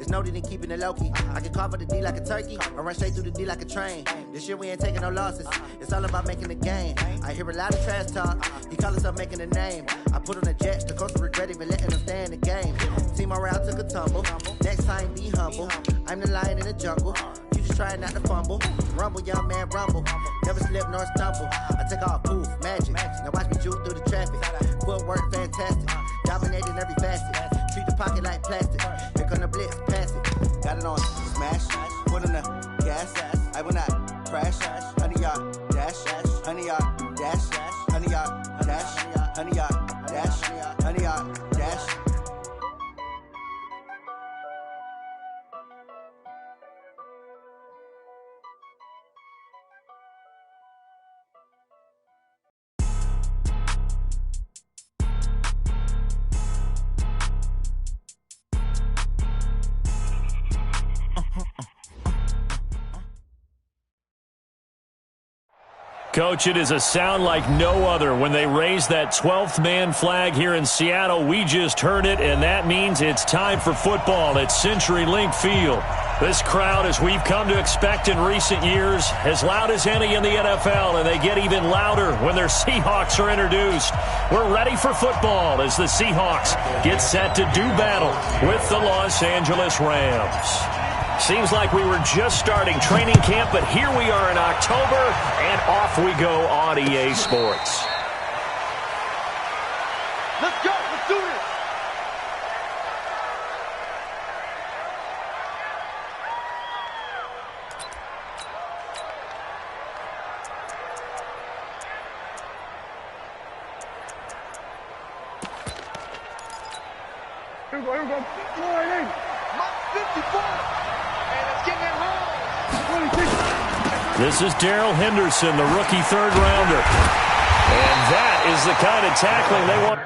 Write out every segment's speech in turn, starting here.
It's no need in keeping it low-key. I can carve up the D like a turkey or run straight through the D like a train. This year we ain't taking no losses. It's all about making the game. I hear a lot of trash talk. He call himself making a name. I put on the Jets. The coach will regret even letting them stay in the game. Team morale took a tumble. Next time be humble. I'm the lion in the jungle. You just trying not to fumble. Rumble, young man, rumble. Never slip nor stumble. I take off, poof, magic. Now watch me juke through the traffic. Footwork fantastic. Dominating every facet. Treat the pocket like plastic. Here come the blitz, pass it. Got it on smash. Put on the gas. I will not crash. 100-yard dash. 100-yard dash. 100-yard dash. 100-yard dash. 100-yard dash. Coach, it is a sound like no other when they raise that 12th man flag here in Seattle. We just heard it, and that means it's time for football at CenturyLink Field. This crowd, as we've come to expect in recent years, as loud as any in the NFL, and they get even louder when their Seahawks are introduced. We're ready for football as the Seahawks get set to do battle with the Los Angeles Rams. Seems like we were just starting training camp, but here we are in October, and off we go on EA Sports. Let's go. Let's do this. Here we go. My 54. This is Darrell Henderson, the rookie third-rounder. And that is the kind of tackling they want.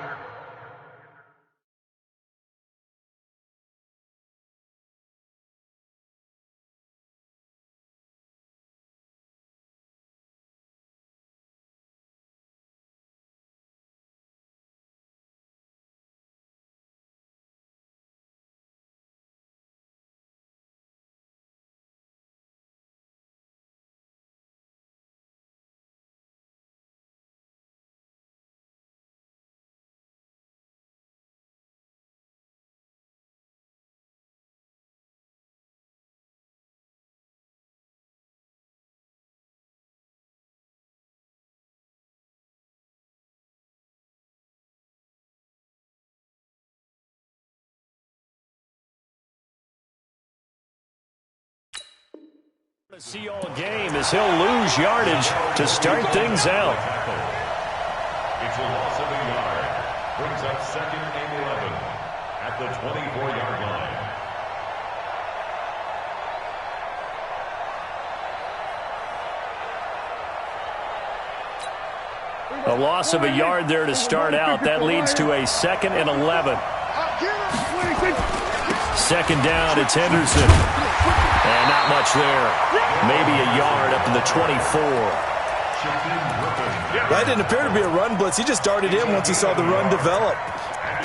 To see all game as he'll lose yardage to start things out. It's a loss of a yard. Brings up 2nd and 11 at the 24-yard line. A loss of a yard there to start out. That leads to a 2nd and 11. 2nd down, it's Henderson. And not much there. Maybe a yard up to the 24. That didn't appear to be a run blitz. He just darted in once he saw the run develop.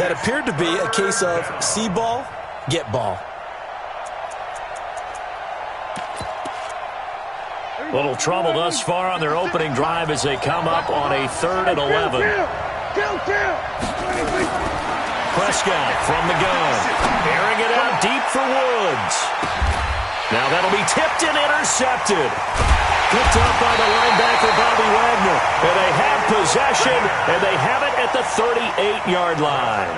That appeared to be a case of see ball, get ball. Little trouble thus far on their opening drive as they come up on a 3rd and 11. Prescott from the gun. Airing it out deep for Woods. Now that'll be tipped and intercepted. Picked up by the linebacker, Bobby Wagner. And they have possession, and they have it at the 38-yard line.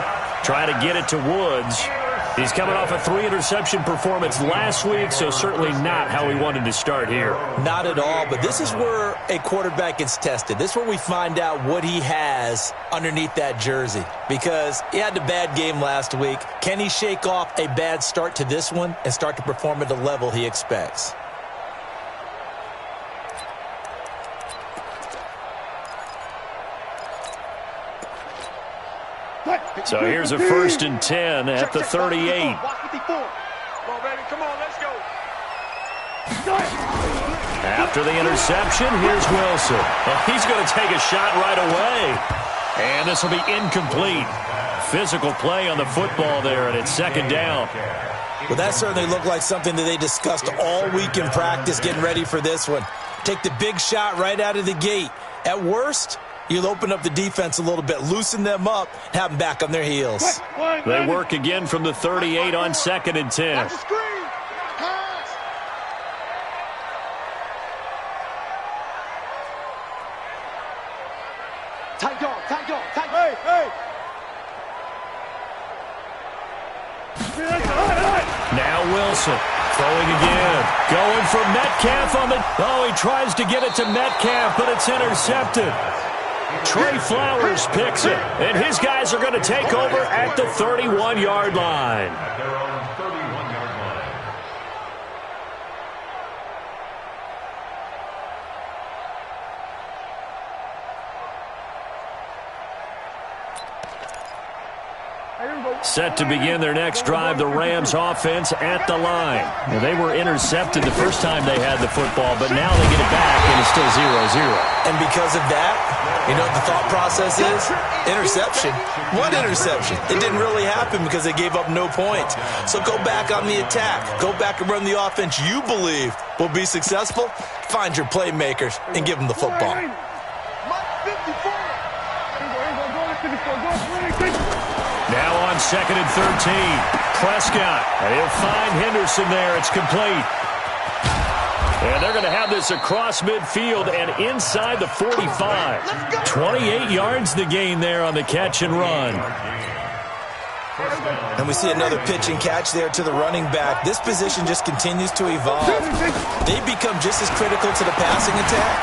Trying to get it to Woods. He's coming off a 3-interception performance last week, so certainly not how he wanted to start here. Not at all, but this is where a quarterback gets tested. This is where we find out what he has underneath that jersey, because he had a bad game last week. Can he shake off a bad start to this one and start to perform at the level he expects? So here's a 1st and 10 at the 38. Come on, baby. Come on, let's go. After the interception, here's Wilson. Well, he's going to take a shot right away. And this will be incomplete. Physical play on the football there, and it's 2nd down. Well, that certainly looked like something that they discussed all week in practice getting ready for this one. Take the big shot right out of the gate. At worst, you'll open up the defense a little bit, loosen them up, and have them back on their heels. They work again from the 38 on 2nd and 10. Watch the screen. Pass. Tight dog, tight dog, tight dog. Hey. Now Wilson throwing again. Going for Metcalf on the... Oh, he tries to get it to Metcalf, but it's intercepted. Trey Flowers picks it, and his guys are going to take over at the 31-yard line. At their own 31-yard line. Set to begin their next drive, the Rams offense at the line. Well, they were intercepted the first time they had the football, but now they get it back, and it's still 0-0. And because of that, you know what the thought process is? Interception. What interception? It didn't really happen because they gave up no points. So go back on the attack. Go back and run the offense you believe will be successful. Find your playmakers and give them the football. Now on 2nd and 13. Prescott, and he'll find Henderson there. It's complete. And they're going to have this across midfield and inside the 45. 28 yards the gain there on the catch and run. And we see another pitch and catch there to the running back. This position just continues to evolve. They become just as critical to the passing attack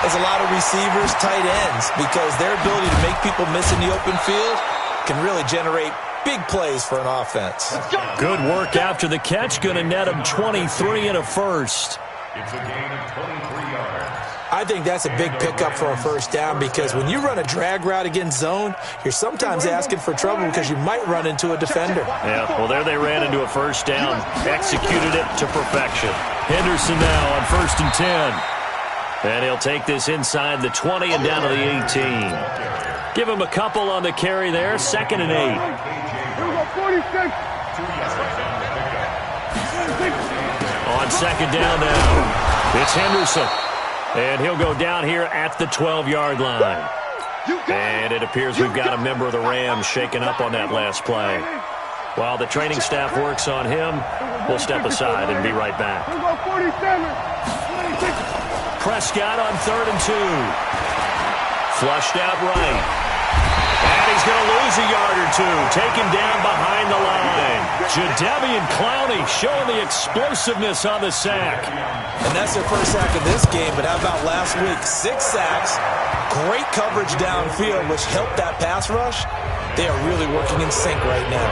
as a lot of receivers, tight ends, because their ability to make people miss in the open field can really generate big plays for an offense. Good work after the catch. Going to net him 23 and a first. It's a gain of 23 yards. I think that's a big pickup for a first down because when you run a drag route against zone, you're sometimes asking for trouble because you might run into a defender. Yeah, well, there they ran into a first down. Executed it to perfection. Henderson now on 1st and 10. And he'll take this inside the 20 and down to the 18. Give him a couple on the carry there. 2nd and 8. On 2nd down now, it's Henderson. And he'll go down here at the 12-yard line. And it appears we've got a member of the Rams shaken up on that last play. While the training staff works on him, we'll step aside and be right back. Prescott on 3rd and 2. Flushed out right. And he's going to lose a yard or two. Taken down behind the line. Jadeveon Clowney showing the explosiveness on the sack. And that's their first sack of this game, but how about last week? 6 sacks, great coverage downfield, which helped that pass rush. They are really working in sync right now.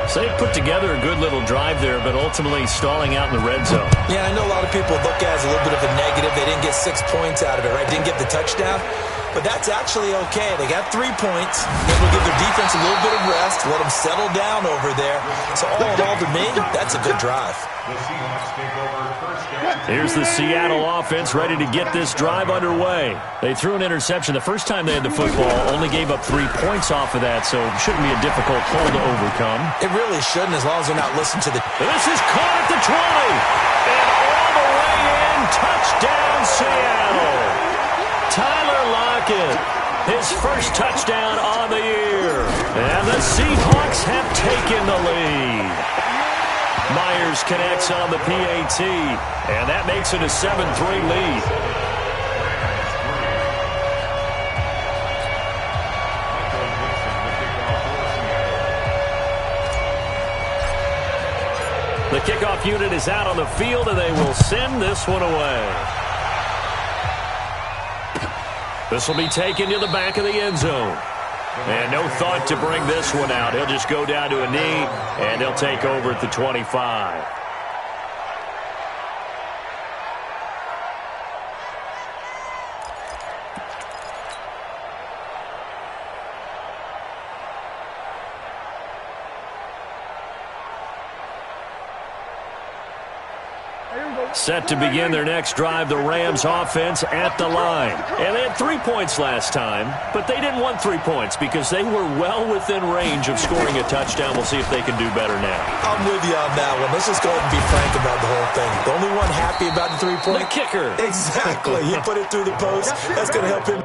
So they put together a good little drive there, but ultimately stalling out in the red zone. Yeah, I know a lot of people look at it as a little bit of a negative. They didn't get 6 points out of it, right? Didn't get the touchdown. But that's actually okay. They got 3 points. Able to give their defense a little bit of rest, let them settle down over there. So all in all, to me, that's a good drive. The Seahawks take over first down. Here's the Seattle offense ready to get this drive underway. They threw an interception the first time they had the football, only gave up 3 points off of that, so it shouldn't be a difficult hole to overcome. It really shouldn't, as long as they're not listening to the... This is caught at the 20, and all the way in, touchdown Seattle. Tyler Lockett, his first touchdown on the year, and the Seahawks have taken the lead. Myers connects on the PAT, and that makes it a 7-3 lead. The kickoff unit is out on the field, and they will send this one away. This will be taken to the back of the end zone. And no thought to bring this one out. He'll just go down to a knee, and they'll take over at the 25. Set to begin their next drive, the Rams offense at the line. And they had 3 points last time, but they didn't want 3 points because they were well within range of scoring a touchdown. We'll see if they can do better now. I'm with you on that one. Let's just go ahead and be frank about the whole thing. The only one happy about the 3-point? The kicker. Exactly. He put it through the post. That's going to help him.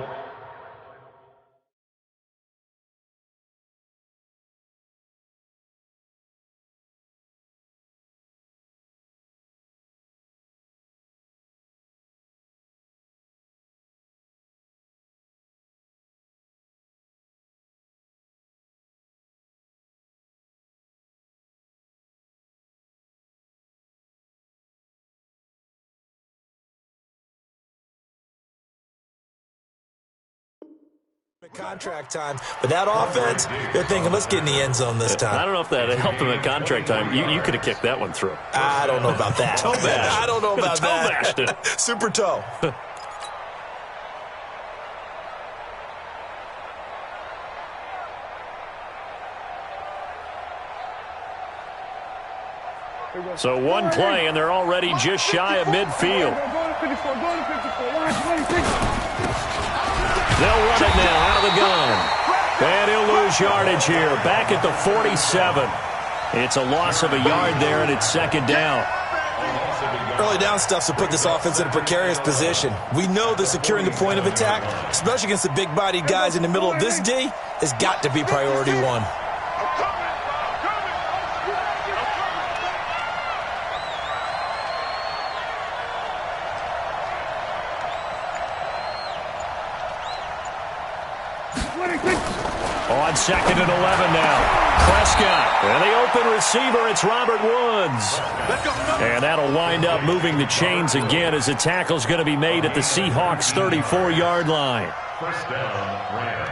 Contract time, but that offense, they're thinking, let's get in the end zone this time. I don't know if that helped them at contract time. You could have kicked that one through. I don't know about that. Toe bash. I don't know about that. Toe bashed it. Super toe. So one play, and they're already just shy of midfield. They'll run it now out of the gun. And he'll lose yardage here. Back at the 47. It's a loss of a yard there, and it's second down. Early down stuff to put this offense in a precarious position. We know that securing the point of attack, especially against the big-bodied guys in the middle of this D, has got to be priority one. On second and 11 now. Prescott. And the open receiver, it's Robert Woods. And that'll wind up moving the chains again as the tackle's going to be made at the Seahawks' 34-yard line. First down, Rams.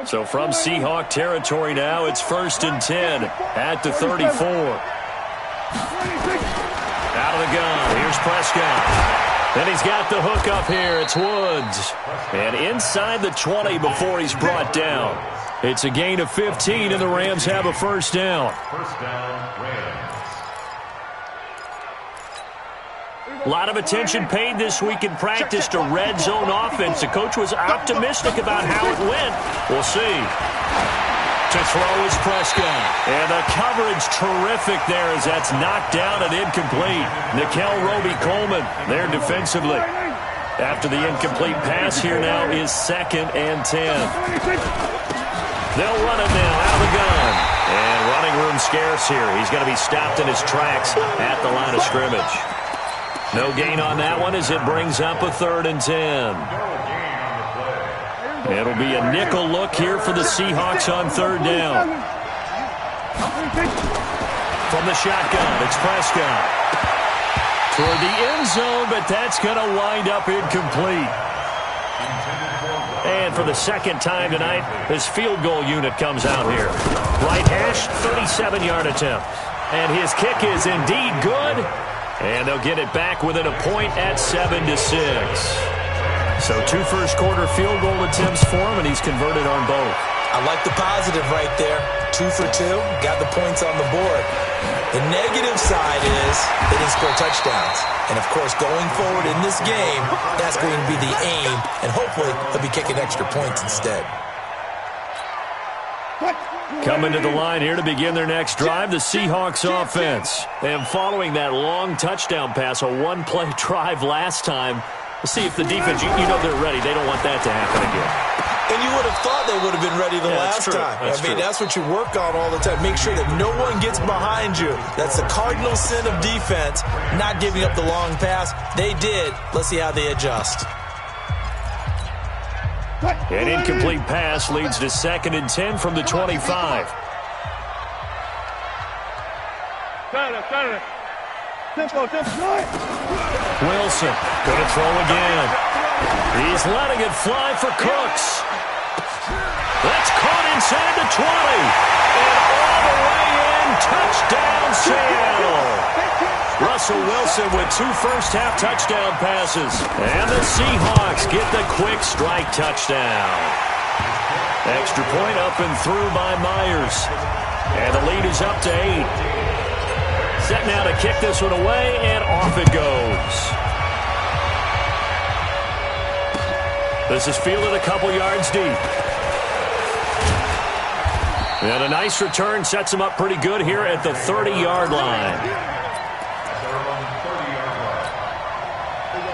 So from Seahawk territory now, it's 1st and 10 at the 34. Out of the gun. Here's Prescott. And he's got the hook up here. It's Woods. And inside the 20 before he's brought down. It's a gain of 15, and the Rams have a first down. First down, Rams. A lot of attention paid this week in practice to red zone offense. The coach was optimistic about how it went. We'll see. To throw is Prescott. And the coverage terrific there as that's knocked down and incomplete. Nickel Roby-Coleman there defensively. After the incomplete pass, here now is 2nd and 10. They'll run it now out of the gun. And running room scarce here. He's going to be stopped in his tracks at the line of scrimmage. No gain on that one as it brings up a 3rd and 10. It'll be a nickel look here for the Seahawks on 3rd down. From the shotgun, it's Prescott. Toward the end zone, but that's going to wind up incomplete. And for the second time tonight, his field goal unit comes out here. Right hash, 37-yard attempt. And his kick is indeed good. And they'll get it back within a point at 7-6. So 2 first-quarter field goal attempts for him, and he's converted on both. I like the positive right there. 2 for 2, got the points on the board. The negative side is they didn't score touchdowns. And, of course, going forward in this game, that's going to be the aim, and hopefully they'll be kicking extra points instead. Coming to the line here to begin their next drive, the Seahawks offense. And following that long touchdown pass, a one-play drive last time, we'll see if the defense, you know they're ready. They don't want that to happen again. And you would have thought they would have been ready the last time. That's what you work on all the time. Make sure that no one gets behind you. That's the cardinal sin of defense, not giving up the long pass. They did. Let's see how they adjust. An incomplete pass leads to 2nd and 10 from the 25. Wilson going to throw again. He's letting it fly for Cooks. That's caught inside the 20. And all the way in, touchdown Seattle. Russell Wilson with 2 first-half touchdown passes. And the Seahawks get the quick strike touchdown. Extra point up and through by Myers. And the lead is up to 8. Set now to kick this one away, and off it goes. This is fielded a couple yards deep. And a nice return sets him up pretty good here at the 30-yard line.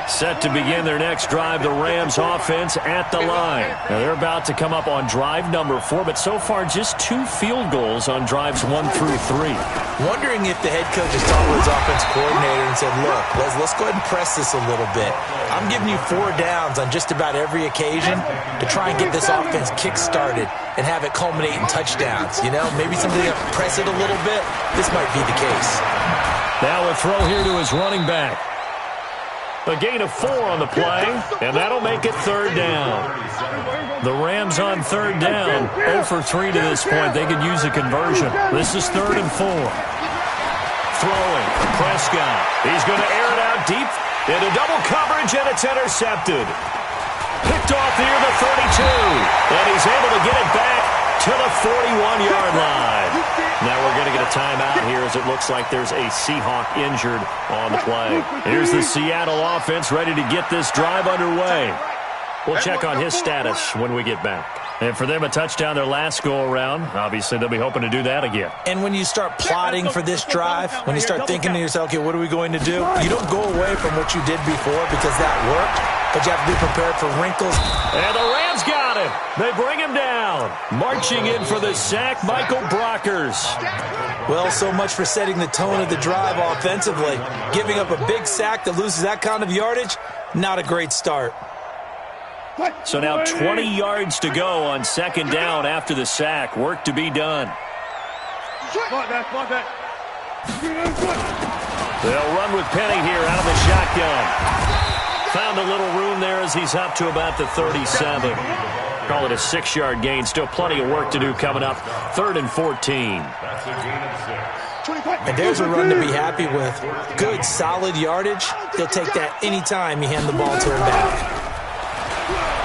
Set to begin their next drive, the Rams offense at the line. Now they're about to come up on drive number 4, but so far just 2 field goals on drives 1 through 3. Wondering if the head coach has talked with his offense coordinator and said, look, let's go ahead and press this a little bit. I'm giving you 4 downs on just about every occasion to try and get this offense kick-started and have it culminate in touchdowns. You know, maybe something to press it a little bit. This might be the case. Now a throw here to his running back. A gain of 4 on the play, and that'll make it 3rd down. The Rams on 3rd down, 0 for 3 to this point. They could use a conversion. This is 3rd and 4. Throwing, Prescott. He's going to air it out deep into double coverage, and it's intercepted. Picked off near the 32, and he's able to get it back to the 41-yard line. Now we're going to get a timeout here as it looks like there's a Seahawk injured on the play. Here's the Seattle offense ready to get this drive underway. We'll check on his status when we get back. And for them, a touchdown their last go-around. Obviously, they'll be hoping to do that again. And when you start plotting for this drive, when you start thinking to yourself, okay, what are we going to do? You don't go away from what you did before because that worked, but you have to be prepared for wrinkles. And the Rams got him. They bring him down. Marching in for the sack, Michael Brockers. Well, so much for setting the tone of the drive offensively. Giving up a big sack that loses that kind of yardage, not a great start. So now 20 yards to go on 2nd down after the sack. Work to be done. They'll run with Penny here out of the shotgun. Found a little room there as he's up to about the 37. Call it a 6-yard gain. Still plenty of work to do coming up. 3rd and 14. And there's a run to be happy with. Good, solid yardage. They'll take that anytime you hand the ball to him back.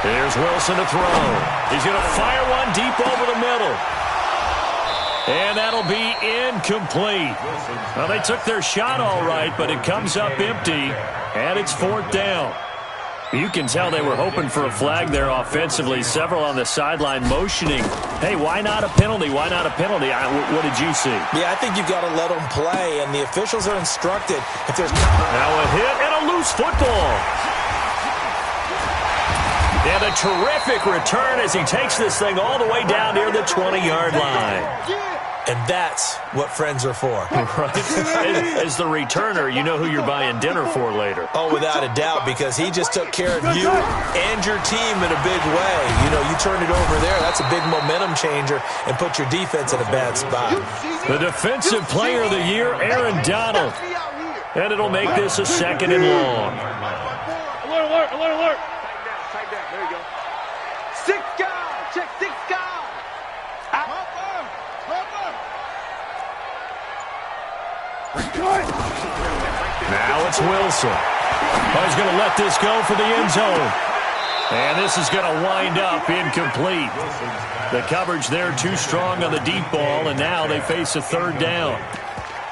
Here's Wilson to throw. He's going to fire one deep over the middle. And that'll be incomplete. Well, they took their shot all right, but it comes up empty, and it's 4th down. You can tell they were hoping for a flag there offensively. Several on the sideline motioning, hey, why not a penalty? Why not a penalty? What did you see? Yeah, I think you've got to let them play, and the officials are instructed. If there's now a hit and a loose football. And a terrific return as he takes this thing all the way down near the 20-yard line. And that's what friends are for. Right. As the returner, you know who you're buying dinner for later. Oh, without a doubt, because he just took care of you and your team in a big way. You know, you turn it over there, that's a big momentum changer and put your defense in a bad spot. The defensive player of the year, Aaron Donald. And it'll make this a 2nd and long. Alert, alert, alert, alert. Tight down, there you go. 6 guys, check 6 guys. Now it's Wilson. Oh, he's going to let this go for the end zone. And this is going to wind up incomplete. The coverage there too strong on the deep ball, and now they face a 3rd down.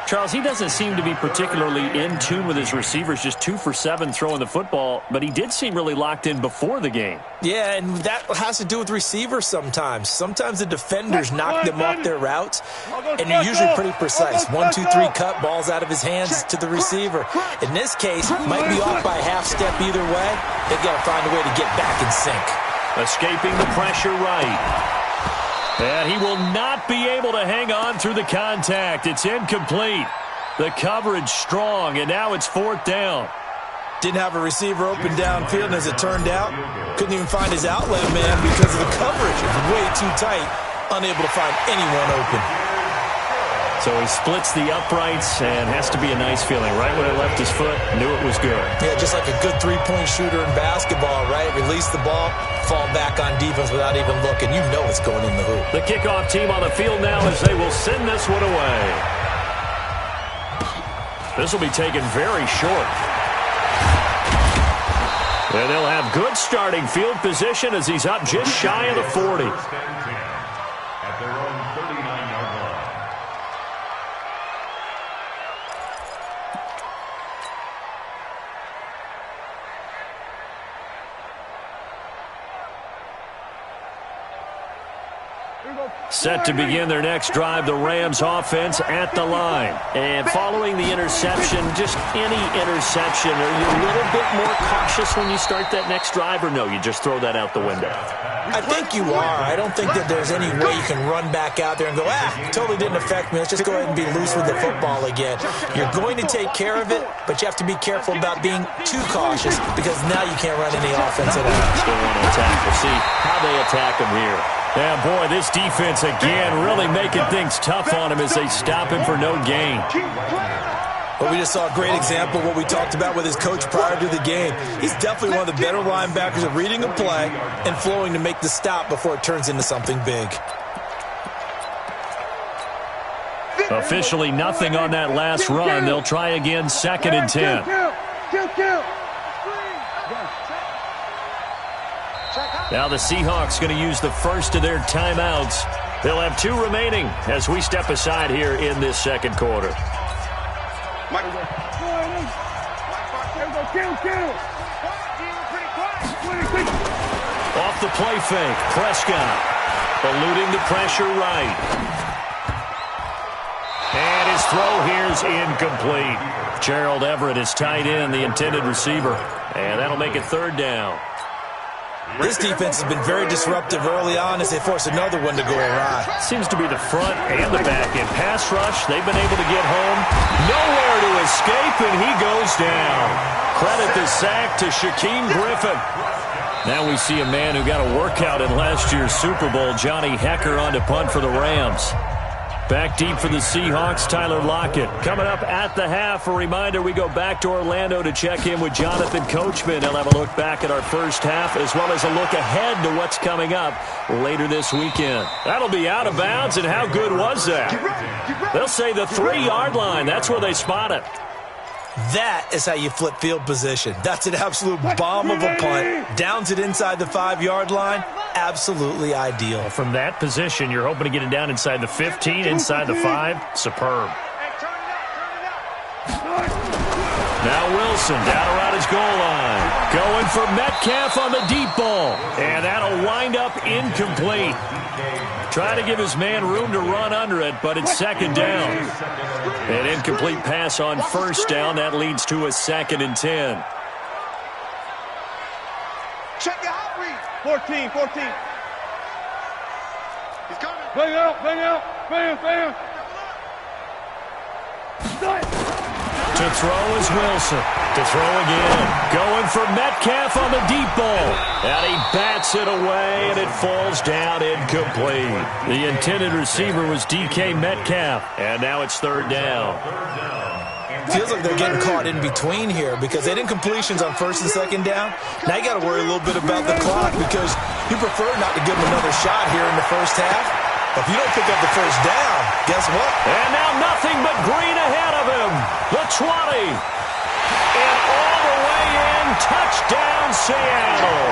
Charles, he doesn't seem to be particularly in tune with his receivers, just 2 for 7 throwing the football, but he did seem really locked in before the game. Yeah, and that has to do with receivers sometimes. Sometimes the defenders knock them off their routes, and they're usually pretty precise. 1, 2, 3 cut, balls out of his hands to the receiver. In this case, might be off by a half step either way. They've got to find a way to get back in sync. Escaping the pressure right. And he will not be able to hang on through the contact. It's incomplete. The coverage strong, and now it's 4th down. Didn't have a receiver open downfield, and as it turned out, couldn't even find his outlet man because of the coverage. It was way too tight, unable to find anyone open. So he splits the uprights and has to be a nice feeling. Right when it left his foot, knew it was good. Yeah, just like a good three-point shooter in basketball, right? Release the ball, fall back on defense without even looking. You know it's going in the hoop. The kickoff team on the field now as they will send this one away. This will be taken very short. And they'll have good starting field position as he's up just shy of the 40. At their own 39-yard line. Set to begin their next drive, the Rams offense at the line. And following the interception, just any interception, are you a little bit more cautious when you start that next drive, or no, you just throw that out the window? I think you are. I don't think that there's any way you can run back out there and go, totally didn't affect me. Let's just go ahead and be loose with the football again. You're going to take care of it, but you have to be careful about being too cautious because now you can't run any offense at all. Still want to attack. We'll see how they attack him here. Yeah, boy, this defense again really making things tough on him as they stop him for no gain. Well, we just saw a great example of what we talked about with his coach prior to the game. He's definitely one of the better linebackers at reading a play and flowing to make the stop before it turns into something big. Officially nothing on that last run. They'll try again, 2nd and 10. Now the Seahawks going to use the first of their timeouts. They'll have 2 remaining as we step aside here in this second quarter. Off the play fake, Prescott eluding the pressure right. And his throw here's incomplete. Gerald Everett is tight end, the intended receiver. And that'll make it 3rd down. This defense has been very disruptive early on as they force another one to go awry. Seems to be the front and the back end. Pass rush, they've been able to get home. Nowhere to escape, and he goes down. Credit the sack to Shaquem Griffin. Now we see a man who got a workout in last year's Super Bowl, Johnny Hecker, on to punt for the Rams. Back deep for the Seahawks, Tyler Lockett. Coming up at the half, a reminder, we go back to Orlando to check in with Jonathan Coachman. He'll have a look back at our first half as well as a look ahead to what's coming up later this weekend. That'll be out of bounds, and how good was that? They'll say the 3-yard line. That's where they spot it. That is how you flip field position. That's an absolute bomb of a punt. Downs it inside the 5-yard line. Absolutely ideal. From that position, you're hoping to get it down inside the 15, inside the 5. Superb. Now Wilson down around his goal line. Going for Metcalf on the deep ball. And that'll wind up incomplete. Try to give his man room to run under it, but it's 2nd down. An incomplete pass on 1st down. That leads to a 2nd and 10. Check your hot read. 14. He's coming. Bang out. Bam. To throw is Wilson. To throw again. Going for Metcalf on the deep ball. And he bats it away, and it falls down incomplete. The intended receiver was DK Metcalf. And now it's 3rd down. Feels like they're getting caught in between here because they didn't completions on 1st and 2nd down. Now you got to worry a little bit about the clock because you prefer not to give them another shot here in the first half. But if you don't pick up the 1st down, guess what? And now nothing but green ahead of him. The 20. And all the way in. Touchdown, Seattle.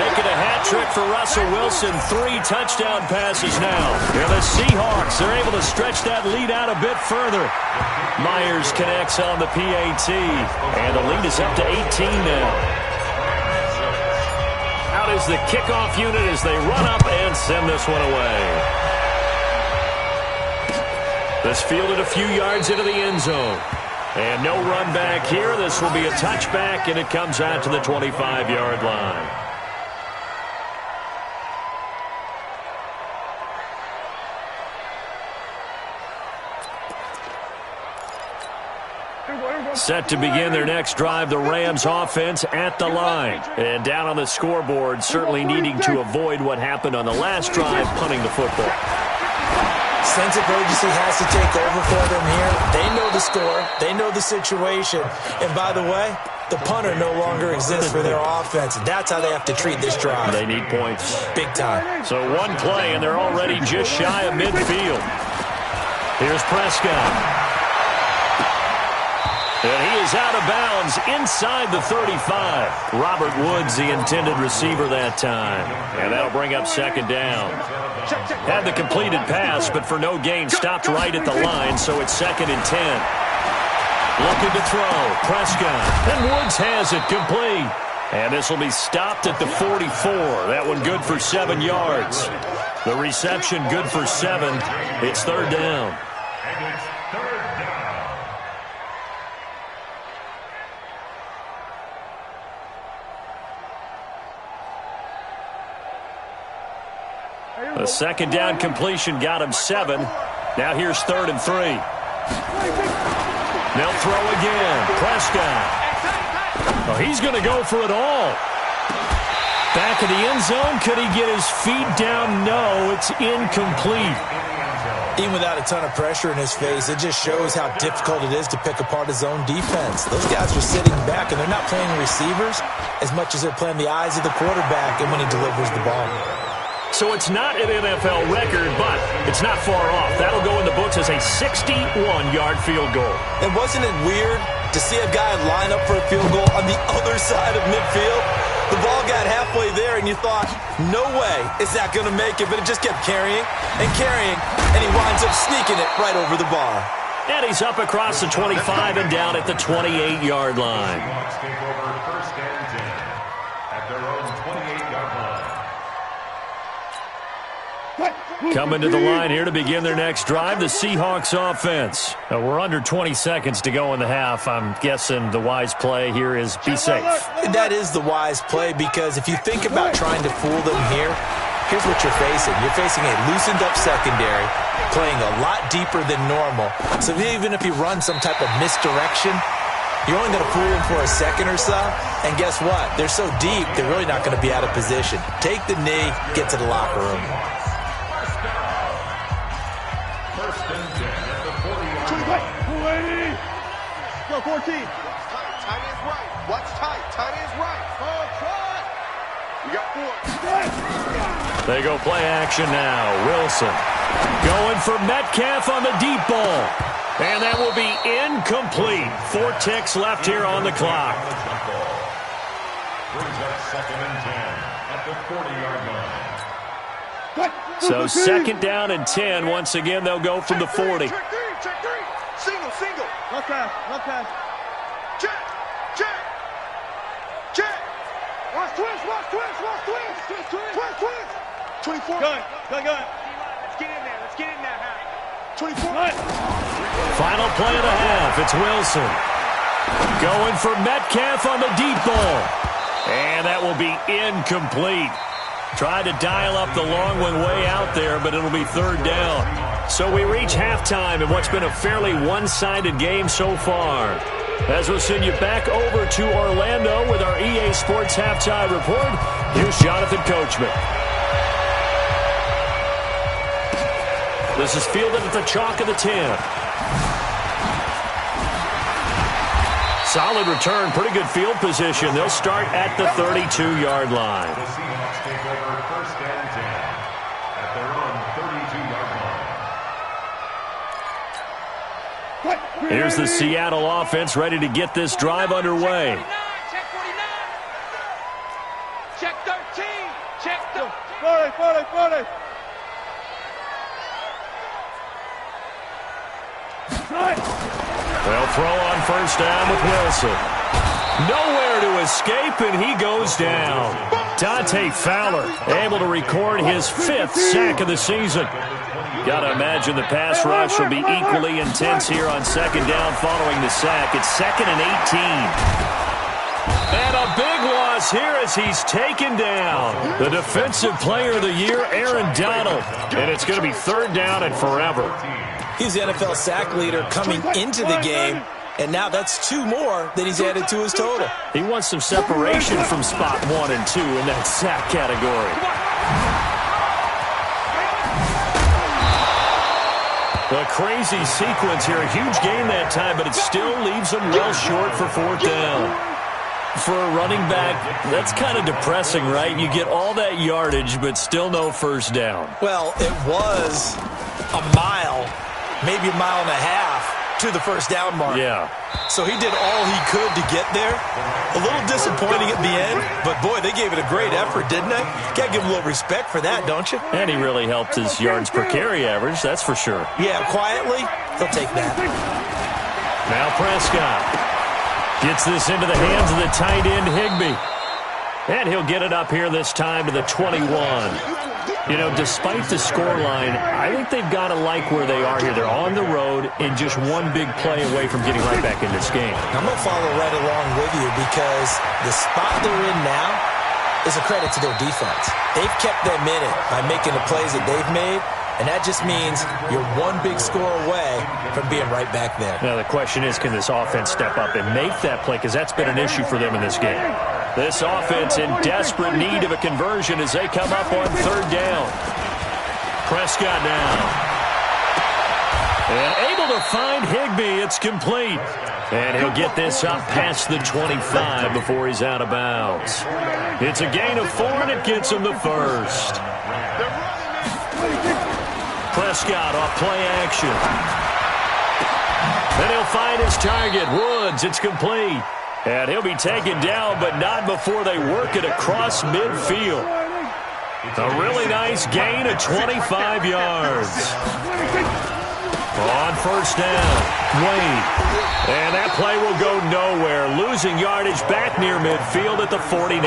Making a hat trick for Russell Wilson. 3 touchdown passes now. Here the Seahawks, they're able to stretch that lead out a bit further. Myers connects on the PAT. And the lead is up to 18 now. Out is the kickoff unit as they run up and send this one away. This fielded a few yards into the end zone. And no run back here. This will be a touchback, and it comes out to the 25-yard line. Set to begin their next drive, the Rams offense at the line. And down on the scoreboard, certainly needing to avoid what happened on the last drive, punting the football. Sense of urgency has to take over for them here. They know the score. They know the situation. And by the way, the punter no longer exists for their offense. That's how they have to treat this drive. They need points. Big time. So one play, and they're already just shy of midfield. Here's Prescott. is out of bounds inside the 35. Robert Woods, the intended receiver that time. And that'll bring up second down. Had the completed pass, but for no gain, stopped right at the line, so it's 2nd and 10. Looking to throw. Prescott. And Woods has it complete. And this will be stopped at the 44. That one good for 7 yards. The reception good for 7. It's 3rd down. And it's 3rd down. The 2nd down completion got him 7. Now here's 3rd and 3. They'll throw again. Prescott. Oh, he's going to go for it all. Back of the end zone. Could he get his feet down? No, it's incomplete. Even without a ton of pressure in his face, it just shows how difficult it is to pick apart his own defense. Those guys are sitting back, and they're not playing receivers as much as they're playing the eyes of the quarterback and when he delivers the ball. So it's not an NFL record, but it's not far off. That'll go in the books as a 61-yard field goal. And wasn't it weird to see a guy line up for a field goal on the other side of midfield? The ball got halfway there, and you thought, no way is that going to make it, but it just kept carrying, and he winds up sneaking it right over the bar. And he's up across the 25 and down at the 28-yard line. Seahawks take over 1st and 10 at their own 28-yard line. Coming to the line here to begin their next drive, the Seahawks offense. We're under 20 seconds to go in the half. I'm guessing the wise play here is be safe. That is the wise play, because if you think about trying to fool them here, here's what you're facing. You're facing a loosened up secondary, playing a lot deeper than normal. So even if you run some type of misdirection, you're only going to fool them for a second or so. And guess what? They're so deep, they're really not going to be out of position. Take the knee, get to the locker room. 1st and 10 at the 40-yard line. Go, 14. Tight is right. Watch tight. Tight is right. You got 4. They go play action now. Wilson going for Metcalf on the deep ball. And that will be incomplete. 4 ticks left here on the clock. Brings up 2nd and 10 at the 40-yard line. So 2nd down and 10. Once again, they'll go from the 40. Check 3. Single. Left pass. Check. Watch twist. 24. Gun. Let's get in there. 24. Final play of the half. It's Wilson going for Metcalf on the deep ball. And that will be incomplete. Tried to dial up the long one way out there, but it'll be 3rd down. So we reach halftime in what's been a fairly one-sided game so far. As we'll send you back over to Orlando with our EA Sports Halftime Report, here's Jonathan Coachman. This is fielded at the chalk of the 10. Solid return, pretty good field position. They'll start at the 32-yard line. The Seahawks take over 1st and 10 at their own 32-yard line. Here's the Seattle offense ready to get this drive underway. Check 49. Check 13. Check 40. They'll throw on 1st down with Wilson. Nowhere to escape, and he goes down. Dante Fowler able to record his 5th sack of the season. Got to imagine the pass rush will be equally intense here on 2nd down following the sack. It's 2nd and 18. And a big loss here as he's taken down. The Defensive Player of the Year, Aaron Donald. And it's going to be 3rd down and forever. He's the NFL sack leader coming into the game, and now that's 2 more that he's added to his total. He wants some separation from spot 1 and 2 in that sack category. A crazy sequence here. A huge gain that time, but it still leaves him well short for 4th down. For a running back, that's kind of depressing, right? You get all that yardage, but still no 1st down. Well, it was a mile, maybe a mile and a half, to the first down mark. Yeah. So he did all he could to get there. A little disappointing at the end, but, boy, they gave it a great effort, didn't they? Got to give him a little respect for that, don't you? And he really helped his yards per carry average, that's for sure. Yeah, quietly, they'll take that. Now Prescott gets this into the hands of the tight end, Higbee. And he'll get it up here this time to the 21. You know, despite the scoreline, I think they've got to like where they are here. They're on the road and just one big play away from getting right back in this game. I'm going to follow right along with you because the spot they're in now is a credit to their defense. They've kept them in it by making the plays that they've made, and that just means you're one big score away from being right back there. Now, the question is, can this offense step up and make that play? Because that's been an issue for them in this game. This offense in desperate need of a conversion as they come up on third down. Prescott now. And able to find Higbee. It's complete. And he'll get this up past the 25 before he's out of bounds. It's a gain of 4, and it gets him the first. Prescott off play action. And he'll find his target, Woods. It's complete. And he'll be taken down, but not before they work it across midfield. A really nice gain of 25 yards. On first down, Wade. And that play will go nowhere. Losing yardage back near midfield at the 49.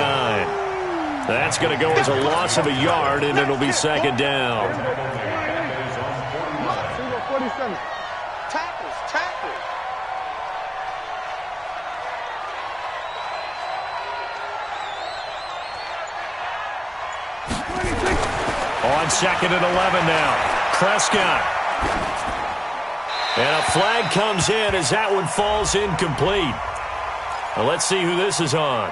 That's going to go as a loss of a yard, and it'll be second down. On second and 11 now. Prescott. And a flag comes in as that one falls incomplete. Well, let's see who this is on.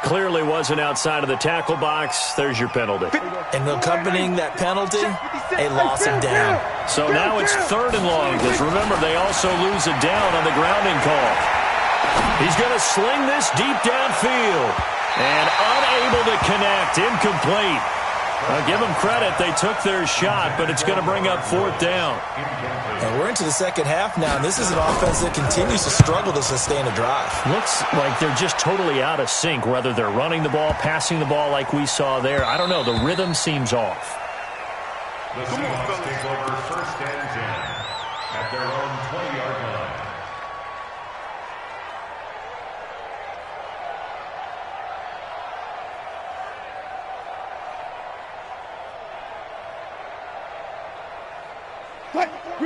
Clearly wasn't outside of the tackle box. There's your penalty. And accompanying that penalty, a loss of down. So now it's third and long, because remember, they also lose a down on the grounding call. He's going to sling this deep downfield. And unable to connect. Incomplete. Give them credit. They took their shot, but it's going to bring up fourth down. And we're into the second half now, and this is an offense that continues to struggle to sustain a drive. Looks like they're just totally out of sync, whether they're running the ball, passing the ball like we saw there. I don't know. The rhythm seems off. The Seahawks take over first and 10 at their own 20-yard line.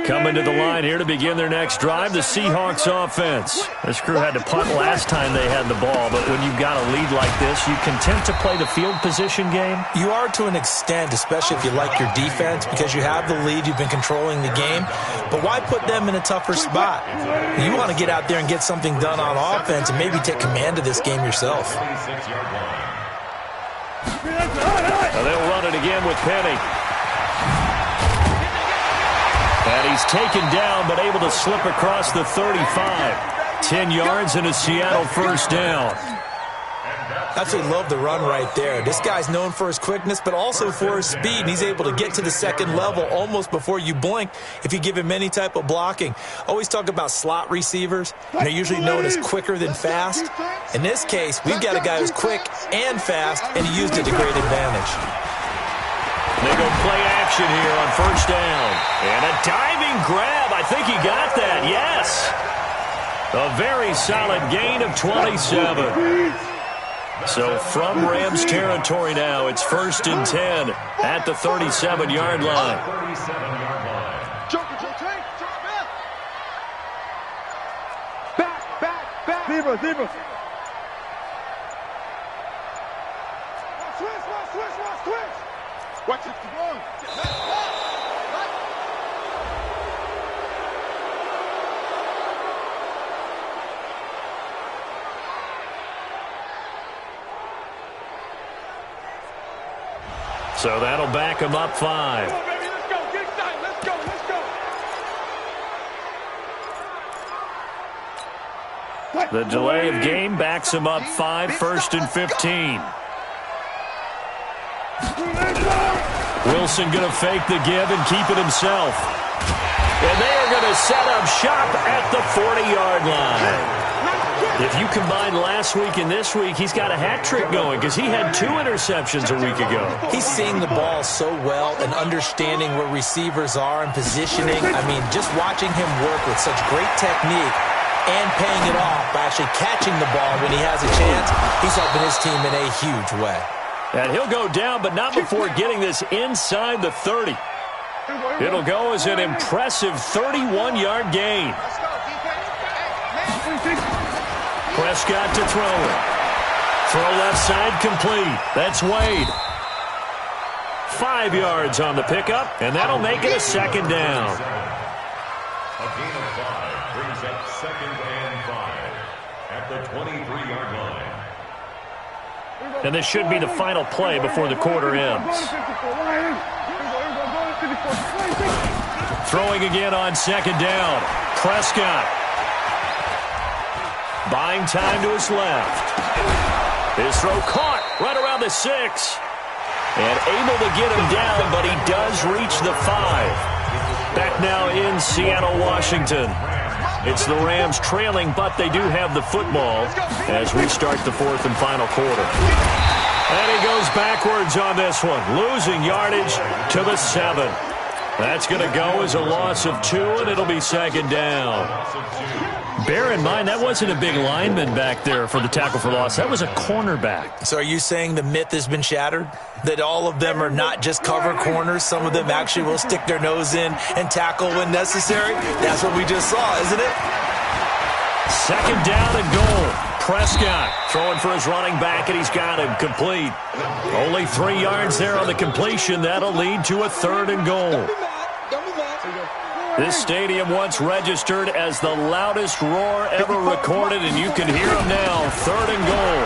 Coming to the line here to begin their next drive, the Seahawks offense. This crew had to punt last time they had the ball, but when you've got a lead like this, you content to play the field position game? You are to an extent, especially if you like your defense, because you have the lead, you've been controlling the game. But why put them in a tougher spot? You want to get out there and get something done on offense and maybe take command of this game yourself. Now they'll run it again with Penny. And he's taken down, but able to slip across the 35. 10 yards and a Seattle first down. Absolutely love the run right there. This guy's known for his quickness, but also for his speed. And he's able to get to the second level almost before you blink if you give him any type of blocking. Always talk about slot receivers. And they're usually known as quicker than fast. In this case, we've got a guy who's quick and fast, and he used it to great advantage. They go play action here on first down. And a diving grab. I think he got that. Yes. A very solid gain of 27. So from Rams territory now, it's first and 10 at the 37-yard line. Back. Zebra. Switch. Watch it, come on. So that'll back him up 5. Come on, baby, let's go. Get excited. Let's go. The delay of game backs him up 5, first and 15. Wilson going to fake the give and keep it himself. And they are going to set up shop at the 40-yard line. If you combine last week and this week, he's got a hat trick going because he had 2 interceptions a week ago. He's seeing the ball so well and understanding where receivers are and positioning. I mean, just watching him work with such great technique and paying it off by actually catching the ball when he has a chance, he's helping his team in a huge way. And he'll go down, but not before getting this inside the 30. It'll go as an impressive 31-yard gain. Prescott to throw it. Throw left side complete. That's Wade. 5 yards on the pickup, and that'll make it a second down. A gain of 5 brings up 2nd and 5 at the 23-yard line. And this should be the final play before the quarter ends. Throwing again on 2nd down. Prescott. Buying time to his left. His throw caught right around the 6. And able to get him down, but he does reach the 5. Back now in Seattle, Washington. It's the Rams trailing, but they do have the football as we start the 4th and final quarter. And he goes backwards on this one, losing yardage to the 7. That's going to go as a loss of 2, and it'll be second down. Bear in mind, that wasn't a big lineman back there for the tackle for loss. That was a cornerback. So are you saying the myth has been shattered? That all of them are not just cover corners? Some of them actually will stick their nose in and tackle when necessary? That's what we just saw, isn't it? Second down and goal. Prescott throwing for his running back, and he's got him complete. Only 3 yards there on the completion. That'll lead to a 3rd and goal. This stadium once registered as the loudest roar ever recorded, and you can hear him now. 3rd and goal.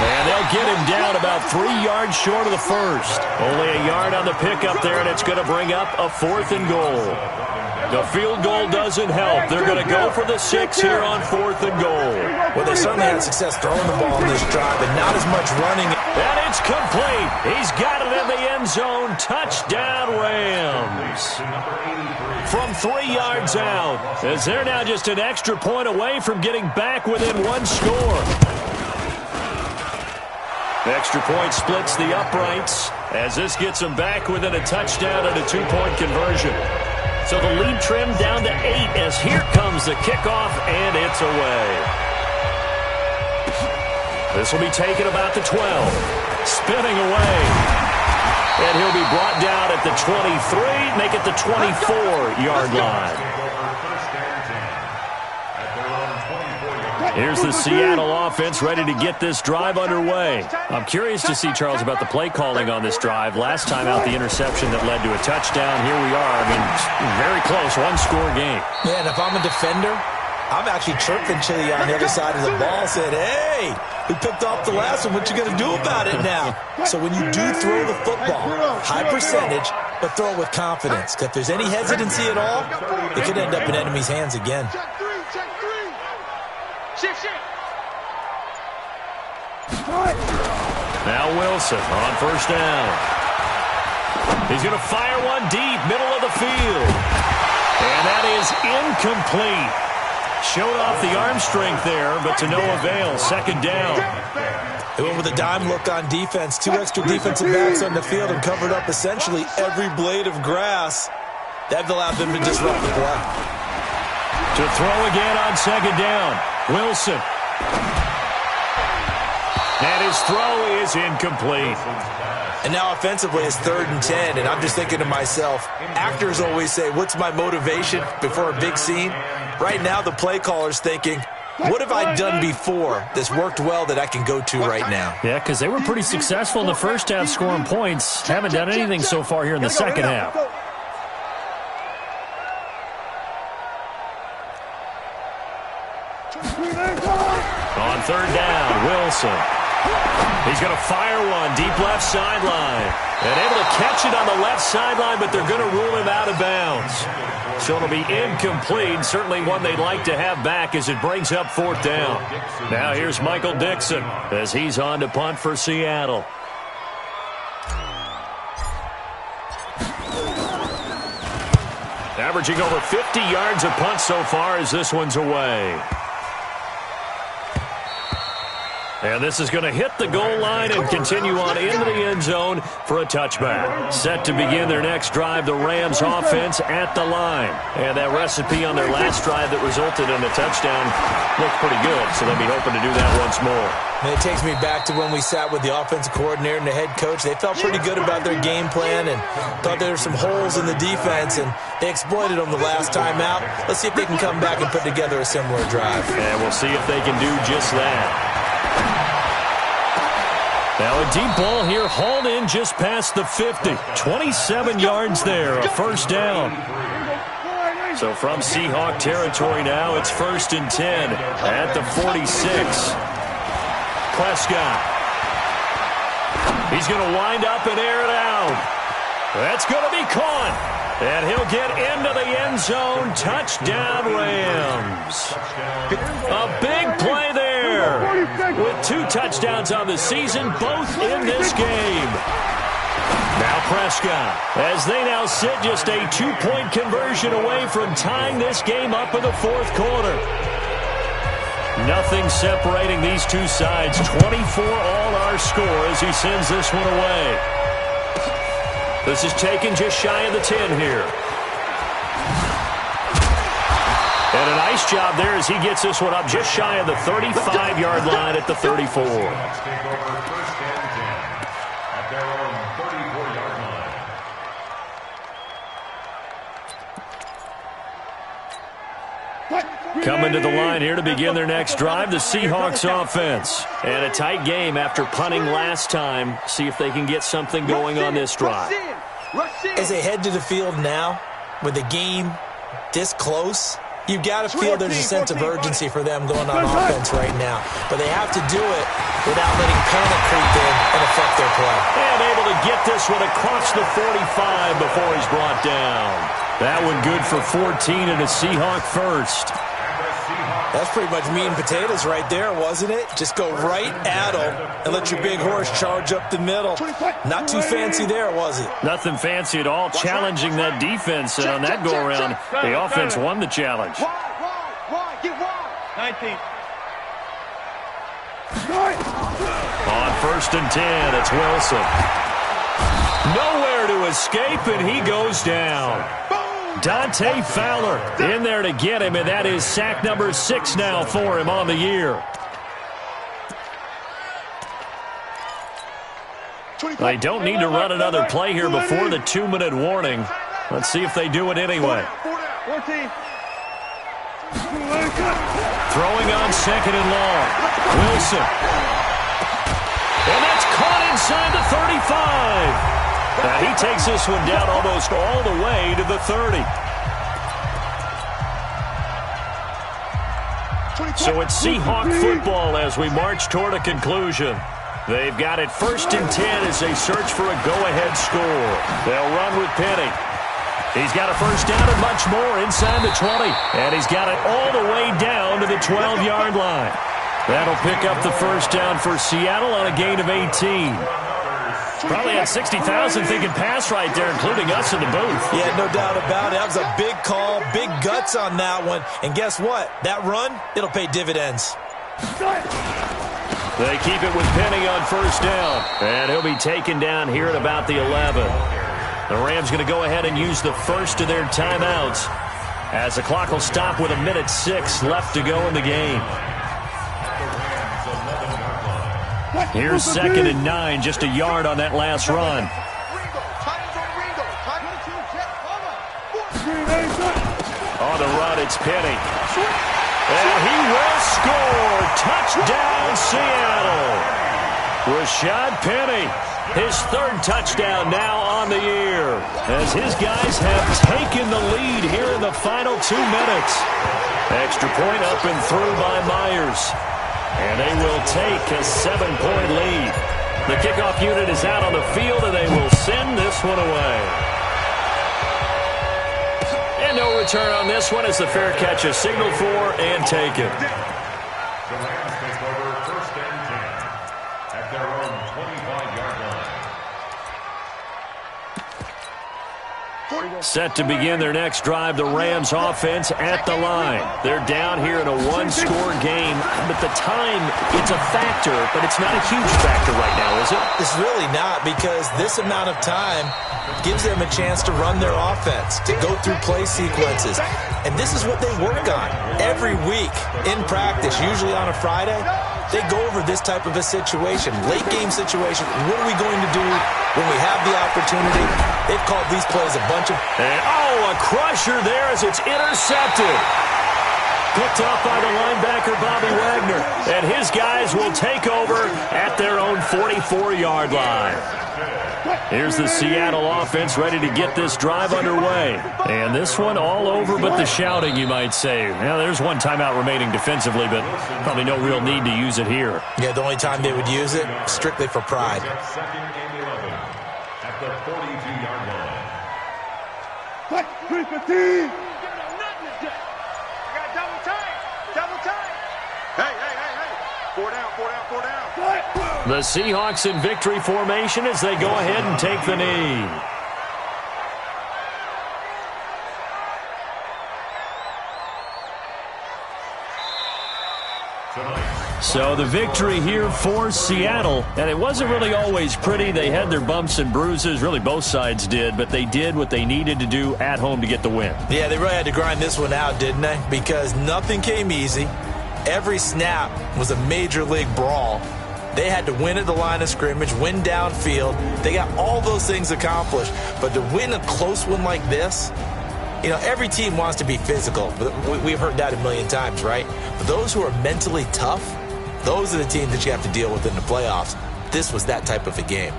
And they'll get him down about 3 yards short of the first. Only a yard on the pickup there, and it's going to bring up a 4th and goal. The field goal doesn't help. They're going to go for the 6 here on 4th and goal. Well, they certainly had success throwing the ball in this drive, but not as much running. And it's complete. He's got it in the end zone. Touchdown, Rams. From 3 yards out, as they're now just an extra point away from getting back within 1 score. The extra point splits the uprights as this gets them back within a touchdown and a 2-point conversion. So the lead trimmed down to 8 as here comes the kickoff, and it's away. This will be taken about the 12. Spinning away. And he'll be brought down at the 23, make it the 24-yard line. Here's the Seattle offense ready to get this drive underway. I'm curious to see, Charles, about the play calling on this drive. Last time out, the interception that led to a touchdown. Here we are. I mean, very close, 1-score game. Yeah, and if I'm a defender, I'm actually chirping Chili on the other side of the ball, saying, hey, we picked off the last one. What you going to do about it now? So when you do throw the football, high percentage, but throw it with confidence. If there's any hesitancy at all, it could end up in enemy's hands again. Now Wilson on 1st down. He's going to fire one deep, middle of the field. And that is incomplete. Showed off the arm strength there, but to no avail. 2nd down. They went with a dime look on defense. 2 extra defensive backs on the field and covered up essentially every blade of grass. That allowed them to disrupt the play. To throw again on 2nd down. Wilson. And his throw is incomplete. And now offensively it's 3rd and 10, and I'm just thinking to myself, actors always say, what's my motivation before a big scene? Right now the play caller's thinking, what have I done before that's worked well that I can go to right now? Yeah, because they were pretty successful in the first half scoring points. Haven't done anything so far here in the second half. On 3rd down, Wilson. He's going to fire one deep left sideline. And able to catch it on the left sideline, but they're going to rule him out of bounds. So it'll be incomplete. Certainly one they'd like to have back as it brings up 4th down. Now here's Michael Dixon as he's on to punt for Seattle. averaging over 50 yards a punt so far as this one's away. And this is going to hit the goal line and continue on into the end zone for a touchback. Set to begin their next drive, the Rams offense at the line. And that recipe on their last drive that resulted in a touchdown looked pretty good, so they'll be hoping to do that once more. And it takes me back to when we sat with the offensive coordinator and the head coach. They felt pretty good about their game plan and thought there were some holes in the defense, and they exploited them the last time out. Let's see if they can come back and put together a similar drive. And we'll see if they can do just that. Now a deep ball here, hauled in just past the 50. 27 yards there, a first down. So from Seahawk territory now, it's 1st and 10 at the 46. Prescott. He's going to wind up and air it out. That's going to be caught. And he'll get into the end zone. Touchdown, Rams. A big play there. With 2 touchdowns on the season, both in this game. Now Prescott, as they now sit just a 2-point conversion away from tying this game up in the 4th quarter. Nothing separating these two sides. 24 all our score as he sends this one away. This is taken just shy of the 10 here. And a nice job there as he gets this one up just shy of the 35-yard line at the 34. Coming to the line here to begin their next drive, the Seahawks offense. And a tight game after punting last time. See if they can get something going on this drive. As they head to the field now, with the game this close, you've got to feel there's a sense of urgency for them going on offense right now. But they have to do it without letting panic creep in and affect their play. And able to get this one across the 45 before he's brought down. That one good for 14 and a Seahawk first. That's pretty much meat and potatoes right there, wasn't it? Just go right at them and let your big horse charge up the middle. Not too fancy there, was it? Nothing fancy at all. Challenging that defense, and on that go-around, the offense won the challenge. Get wide. 19. On 1st and 10, it's Wilson. Nowhere to escape, and he goes down. Dante Fowler in there to get him, and that is sack number 6 now for him on the year. They don't need to run another play here before the 2-minute warning. Let's see if they do it anyway. Throwing on 2nd and long. Wilson. And that's caught inside the 35. Now he takes this one down almost all the way to the 30. So it's Seahawk football as we march toward a conclusion. They've got it 1st and 10 as they search for a go-ahead score. They'll run with Penny. He's got a first down and much more inside the 20. And he's got it all the way down to the 12-yard line. That'll pick up the first down for Seattle on a gain of 18. Probably had 60,000 thinking pass right there, including us in the booth. Yeah, no doubt about it. That was a big call, big guts on that one. And guess what? That run, it'll pay dividends. They keep it with Penny on first down. And he'll be taken down here at about the 11. The Rams going to go ahead and use the first of their timeouts as the clock will stop with 1:06 left to go in the game. Here's 2nd and 9, just a yard on that last run. On the run, it's Penny. And he will score. Touchdown, Seattle. Rashad Penny, his 3rd touchdown now on the year, as his guys have taken the lead here in the final 2 minutes. Extra point up and through by Myers. And they will take a 7-point lead. The kickoff unit is out on the field, and they will send this one away. And no return on this one as the fair catch is signaled for and taken. The Rams take over 1st and 10 at their own 25-yard line. Set to begin their next drive, the Rams offense at the line. They're down here in a one-score game, but the time, it's a factor, but it's not a huge factor right now, is it? It's really not, because this amount of time gives them a chance to run their offense, to go through play sequences. And this is what they work on every week in practice, usually on a Friday. They go over this type of a situation, late game situation. What are we going to do when we have the opportunity? They've called these plays a bunch of... And, a crusher there as it's intercepted. Picked off by the linebacker, Bobby Wagner. And his guys will take over at their own 44-yard line. Here's the Seattle offense ready to get this drive underway. And this one all over but the shouting, you might say. Now, there's one timeout remaining defensively, but probably no real need to use it here. Yeah, the only time they would use it, strictly for pride. Second and 11 at the 42-yard line. Hey. 4 down. The Seahawks in victory formation as they go ahead and take the knee. So the victory here for Seattle, and it wasn't really always pretty. They had their bumps and bruises, really both sides did, but they did what they needed to do at home to get the win. Yeah, they really had to grind this one out, didn't they? Because nothing came easy. Every snap was a major league brawl. They had to win at the line of scrimmage, win downfield. They got all those things accomplished. But to win a close one like this, you know, every team wants to be physical. We've heard that a million times, right? But those who are mentally tough, those are the teams that you have to deal with in the playoffs. This was that type of a game.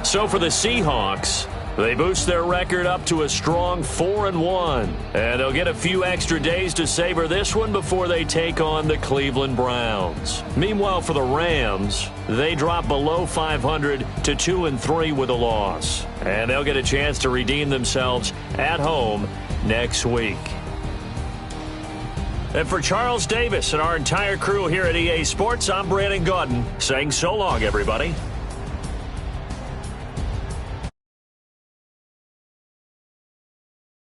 So for the Seahawks, they boost their record up to a strong 4-1. And they'll get a few extra days to savor this one before they take on the Cleveland Browns. Meanwhile, for the Rams, they drop below 500 to 2-3 with a loss. And they'll get a chance to redeem themselves at home next week. And for Charles Davis and our entire crew here at EA Sports, I'm Brandon Gaudin saying so long, everybody.